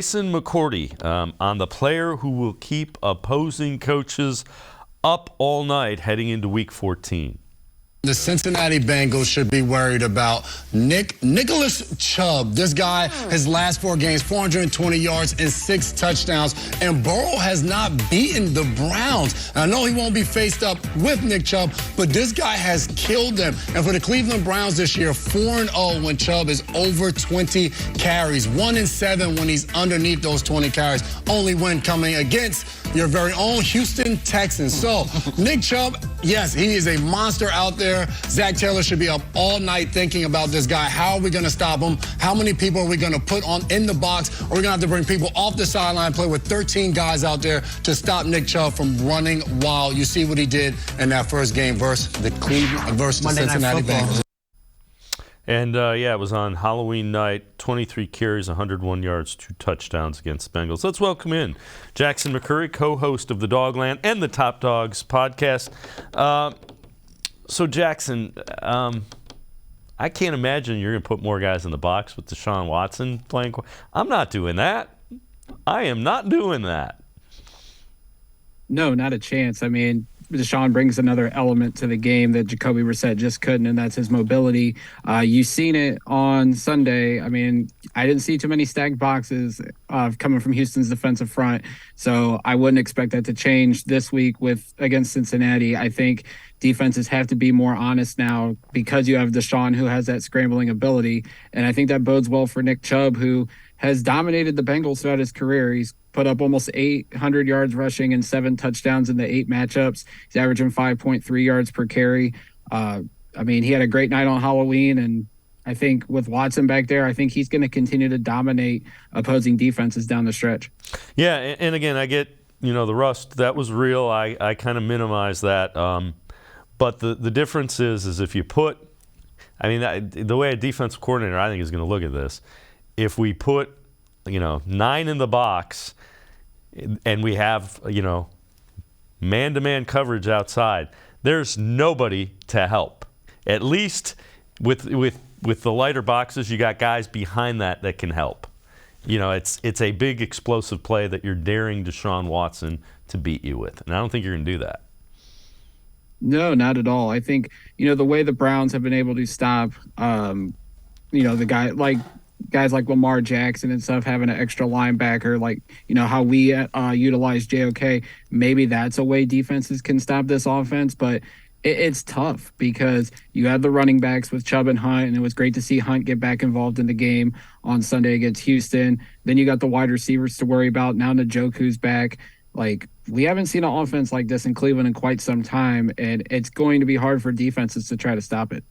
Jason McCourty on the player who will keep opposing coaches up all night heading into Week 14. The Cincinnati Bengals should be worried about Nicholas Chubb. This guy, his last 4 games, 420 yards and 6 touchdowns. And Burrow has not beaten the Browns. And I know he won't be faced up with Nick Chubb, but this guy has killed them. And for the Cleveland Browns this year, 4-0 when Chubb is over 20 carries. 1-7 when he's underneath those 20 carries. Only win coming against your very own Houston Texans. So, Nick Chubb, yes, he is a monster out there. Zach Taylor should be up all night thinking about this guy. How are we going to stop him? How many people are we going to put on in the box? Are we going to have to bring people off the sideline, play with 13 guys out there to stop Nick Chubb from running wild? You see what he did in that first game versus the Cincinnati Bengals. And, it was on Halloween night, 23 carries, 101 yards, 2 touchdowns against Bengals. Let's welcome in Jackson McCurry, co-host of the Dogland and the Top Dogs podcast. So, Jackson, I can't imagine you're going to put more guys in the box with Deshaun Watson playing. I'm not doing that. I am not doing that. No, not a chance. I mean, Deshaun brings another element to the game that Jacoby Brissett just couldn't, and that's his mobility. You've seen it on Sunday. I mean, I didn't see too many stacked boxes coming from Houston's defensive front, so I wouldn't expect that to change this week against Cincinnati. I think defenses have to be more honest now because you have Deshaun who has that scrambling ability, and I think that bodes well for Nick Chubb, who has dominated the Bengals throughout his career. He's put up almost 800 yards rushing and 7 touchdowns in the 8 matchups. He's averaging 5.3 yards per carry. I mean, he had a great night on Halloween, and I think with Watson back there, I think he's going to continue to dominate opposing defenses down the stretch. Yeah, and again, I get, the rust. That was real. I kind of minimize that. But the difference is if you put – I mean, the way a defensive coordinator, I think, is going to look at this, if we put, 9 in the box and we have, man-to-man coverage outside, there's nobody to help. At least with the lighter boxes, you got guys behind that can help. It's a big explosive play that you're daring Deshaun Watson to beat you with. And I don't think you're going to do that. No, not at all. I think, the way the Browns have been able to stop, the guys like Lamar Jackson and stuff, having an extra linebacker, how we utilize JOK, maybe that's a way defenses can stop this offense. But it's tough because you have the running backs with Chubb and Hunt, and it was great to see Hunt get back involved in the game on Sunday against Houston. Then you got the wide receivers to worry about. Now Njoku's back. We haven't seen an offense like this in Cleveland in quite some time, and it's going to be hard for defenses to try to stop it.